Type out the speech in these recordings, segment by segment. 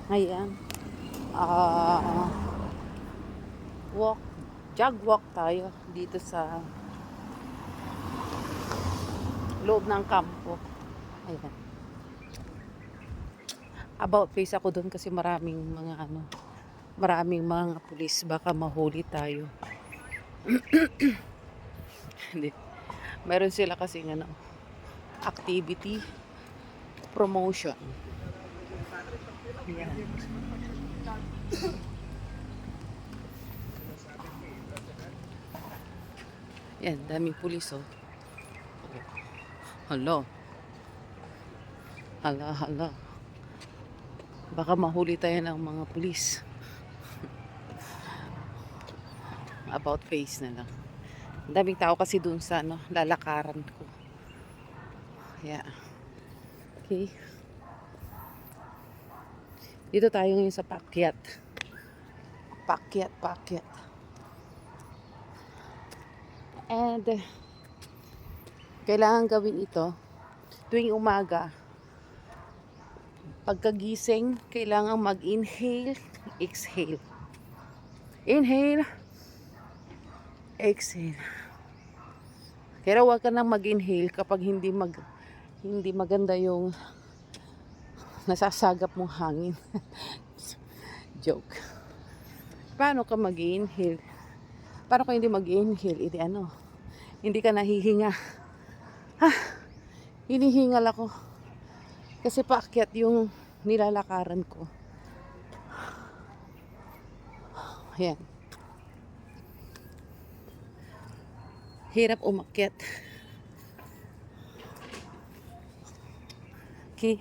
Ayan. Ah, walk, jog walk tayo dito sa loob ng kampo. Ayan. About face ako doon kasi maraming mga pulis, baka mahuli tayo. Hindi. Meron sila kasi activity promotion. Ayan. Yan, daming pulis oh. Hala. Hala, hala. Baka mahuli tayo ng mga pulis. About face na lang. Ang daming tao kasi dun sa lalakaran ko. Yeah. Okay. Dito tayo ngayon sa Pakyat. Pakyat. And kailangan gawin ito tuwing umaga. Pagkagising, kailangan mag-inhale, exhale. Inhale, exhale. Kaya huwag ka nang mag-inhale kapag hindi maganda yung nasasagap mong hangin. Joke. Paano ka mag-inhale? Paano ka hindi mag-inhale? Hindi ka nahihinga. Hinihingal ako. Kasi paakyat yung nilalakaran ko. Ayan. Hirap umakyat. Okay.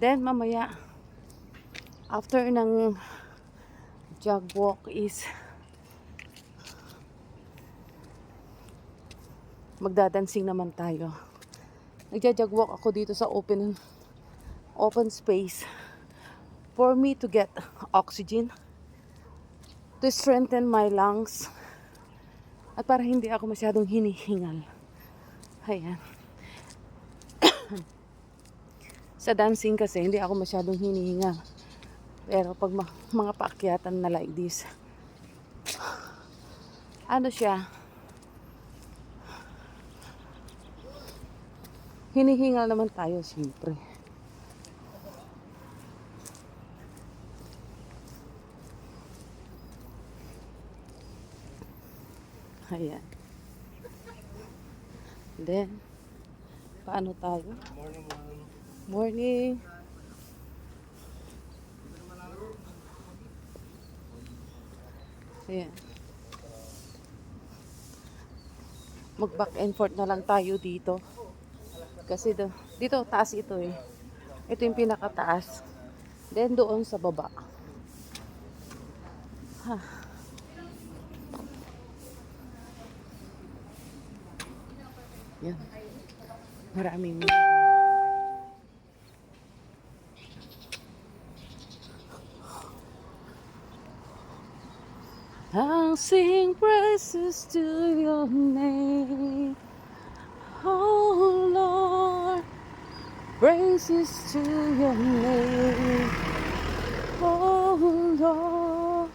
Then mamaya, after ng jog walk is magdadancing naman tayo. Nagja-jog walk ako dito sa open space for me to get oxygen, to strengthen my lungs, at para hindi ako masyadong hinihingal. Ayan. Sa dancing kasi hindi ako masyadong hinihingal. Pero pag mga paakyatan na like this, siya, hinihingal naman tayo siyempre. Ayan. Then, paano tayo? Morning. Ayan. Mag-back and forth na lang tayo dito. Kasi dito taas ito eh. Ito yung pinakataas. Then doon sa baba. Yan. Maraming I'll sing praises to your name, oh Lord. Praises to your name, oh Lord.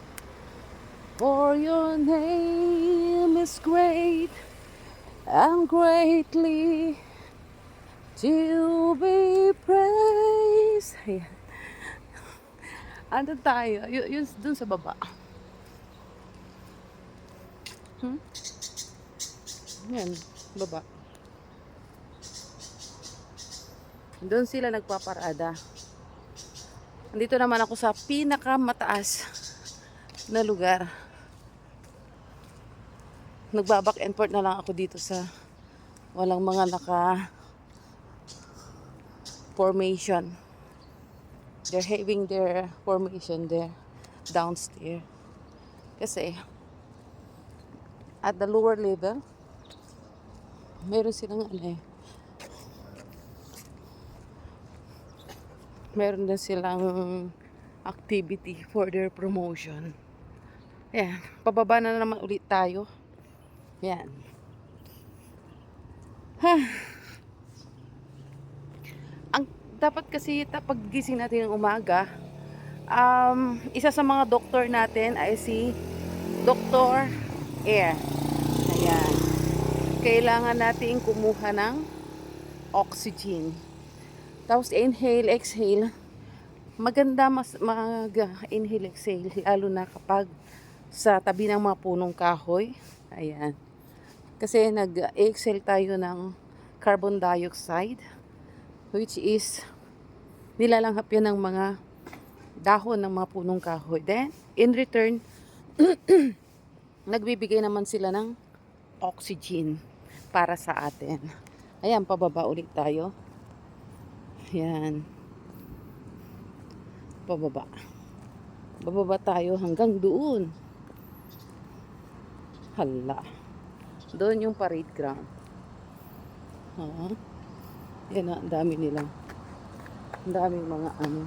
For your name is great and greatly to be praised. Ayan. Andun tayo. Yun dun sa baba. Yan, baba. Doon sila nagpaparada. Nandito naman ako sa pinakamataas na lugar. Nagbabak and forth na lang ako dito sa walang mga formation. They're having their formation there downstairs. Kasi at the lower level, meron din silang activity for their promotion. Ayan, pababa na naman ulit tayo. Ayan. Dapat kasi pag gising natin ng umaga, isa sa mga doktor natin ay si Dr. Air. Ayan. Kailangan natin kumuha ng oxygen. Tapos inhale, exhale. Maganda mas mag-inhale, exhale. Lalo na kapag sa tabi ng mga punong kahoy. Ayan. Kasi nag-exhale tayo ng carbon dioxide, which is nilalanghap yan ng mga dahon ng mga punong kahoy. Then, in return, nagbibigay naman sila ng oxygen para sa atin. Ayan, pababa ulit tayo. Ayan. Pababa. Bababa tayo hanggang doon. Hala. Doon yung parade ground. Yan na, ang dami nila. Ang daming mga ano.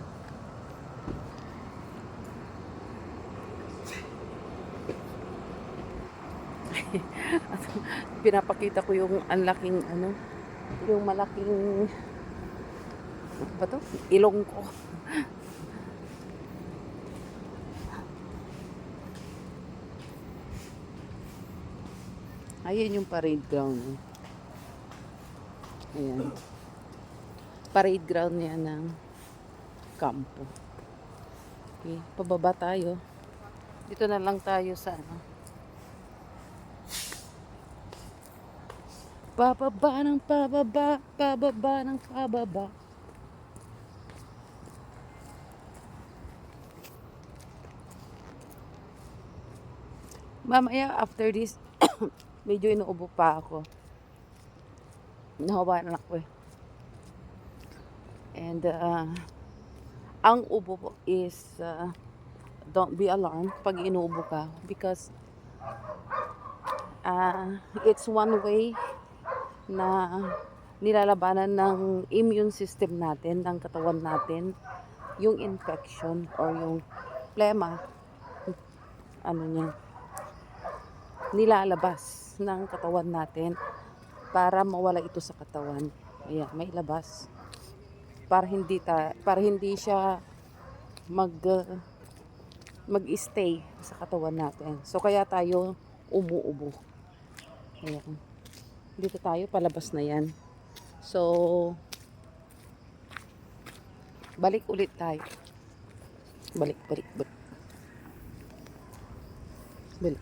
At pinapakita ko yung anlaking ano, yung malaking ba to? Ilong ko. Ayan yung parade ground. Ayan. Parade ground niya ng kampo. Okay, pababa tayo. Dito na lang tayo sa ano. Pababa ng pababa, pababa ng pababa. Mamaya after this, medyo inuubo pa ako. Nahawanan ako eh. And ang ubo po is don't be alarmed pag inuubo ka because it's one way na nilalabanan ng immune system natin, ng katawan natin, yung infection or yung plema, ano niya, nilalabas ng katawan natin para mawala ito sa katawan. Ayan, may labas. Para hindi siya mag-stay sa katawan natin. So kaya tayo umuubo. Ayan. Dito tayo, palabas na yan. So balik ulit tayo. Balik. Ayan.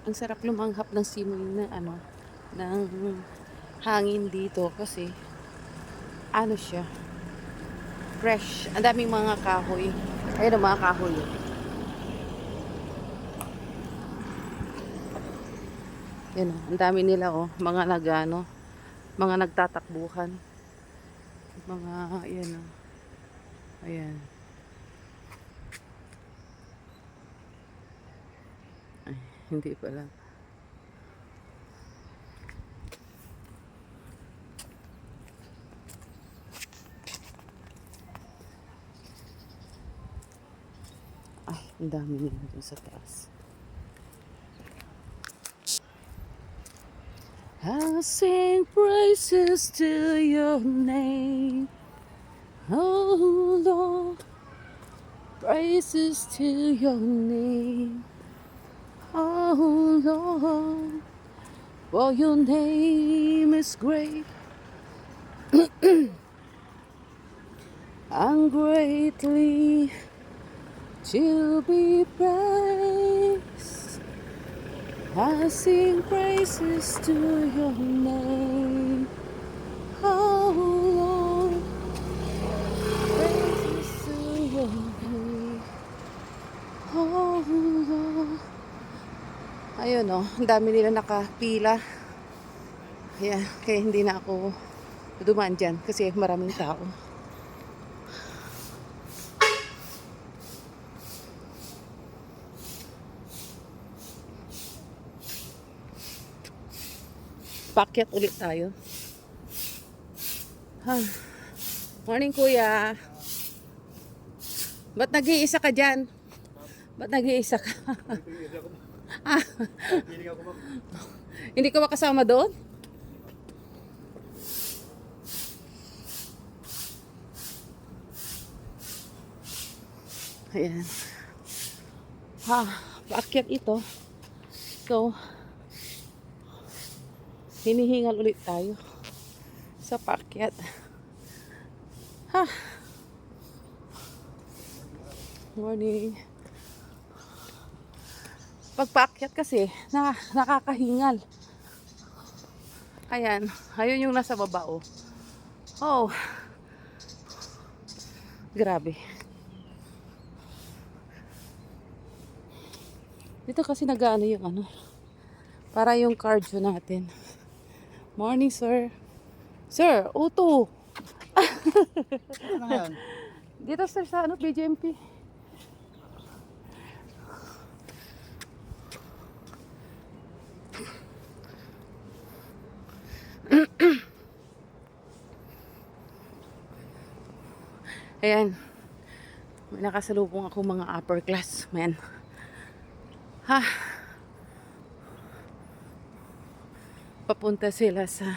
Ang sarap lumanghap ng simoy na ano, ng hangin dito kasi ano siya, fresh. Ang daming mga kahoy. Ayun ang mga kahoy. Yan oh, ang dami nila oh, mga nagano, mga nagtatakbuhan. Mga ayan oh. Ayan. Ay, hindi pala. Ay, ang dami nila dun sa taas. I'll sing praises to your name, oh Lord. Praises to your name, oh Lord. For your name is great and greatly to be praised. I sing praises to your name, oh Lord. Praises to your name, oh Lord. Ayun oh, ang dami nila nakapila. Kaya hindi na ako dumaan dyan kasi maraming tao. Pakyat ulit tayo. Morning kuya. Ba't nag-iisa ka dyan? Ba't nag-iisa ka? Hindi ako. Ah, Hindi ako ma'am. hindi ka makasama doon? Ayan. Ha, paakyat ito. So, hinihingal ulit tayo sa paakyat. Ha. Morning. Pag paakyat kasi, nakakahingal. Ayan, ayun yung nasa baba, oh. Oh. Grabe. Dito kasi nag-ano yung ano, para yung cardio natin. Morning, sir. Sir, uto. Ano nga yan? Dito, sir, sa ano, BGMP. Ayan. May nakasalubong ako mga upper class men. Ha. Papunta sila sa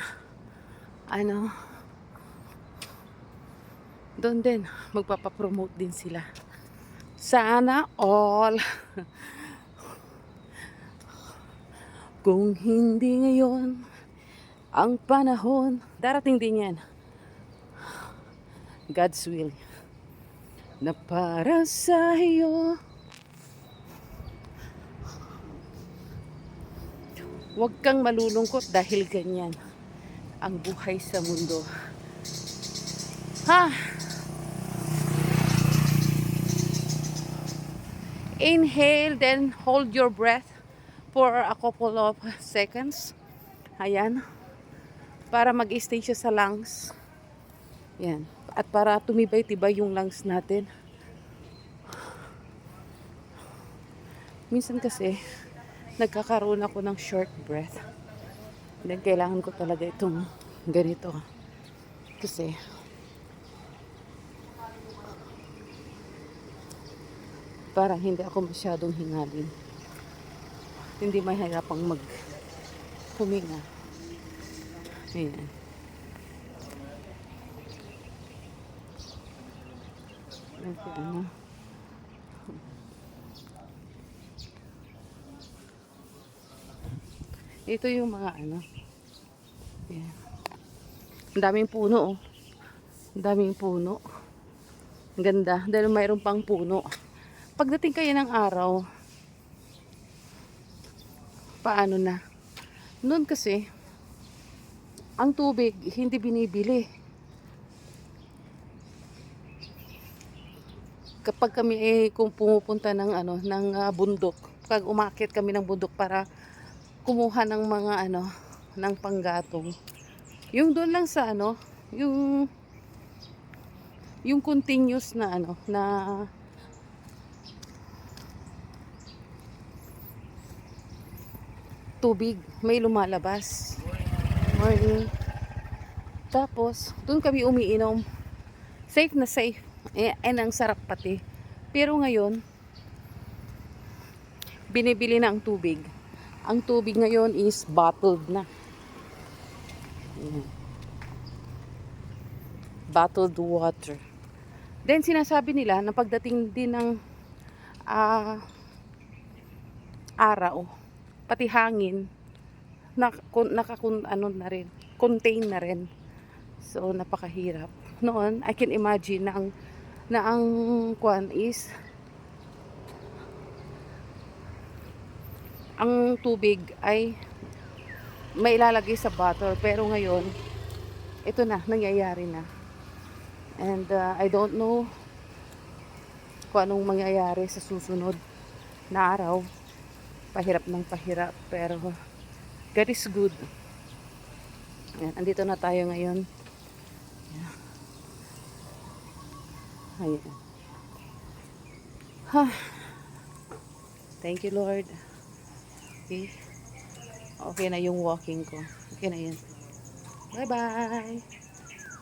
ano, doon din magpapapromote din sila. Sana all. Kung hindi ngayon ang panahon, darating din yan. God's will na para sa iyo. Huwag kang malulungkot dahil ganyan ang buhay sa mundo. Ha? Inhale, then hold your breath for a couple of seconds. Ayan. Para mag-stay siya sa lungs. Yan. At para tumibay-tibay yung lungs natin. Minsan kasi, nagkakaroon ako ng short breath. Then, kailangan ko talaga itong ganito. Kasi, parang hindi ako masyadong hingalin. Hindi mahirapang huminga. Ayan. Ano? Ito yung mga ano. Ayan. Ang daming puno, oh. Ang daming puno. Ang ganda. Dahil mayroon pang puno. Pagdating kayo ng araw, paano na? Noon kasi, ang tubig hindi binibili. Kapag kami kung pumupunta ng ano ng bundok, pag umakyat kami ng bundok para kumuha ng mga ano ng panggatong. Yung doon lang sa ano, yung continuous na ano na tubig may lumalabas. Morning. Tapos, doon kami umiinom. Safe na safe. And ang sarap pati. Pero ngayon, binibili na ang tubig. Ang tubig ngayon is bottled na. Bottled water. Then, sinasabi nila na pagdating din ng araw, pati hangin, ano na rin, contain na rin. So, napakahirap. Noon, I can imagine na ang kwan is ang tubig ay may ilalagay sa bottle. Pero ngayon, ito na, nangyayari na. And I don't know kung anong mangyayari sa susunod na araw. Pahirap ng pahirap. Pero God is good. Ayan, andito na tayo ngayon. Ayan. Ha. Thank you, Lord. Okay. Okay na yung walking ko. Okay na yan. Bye-bye.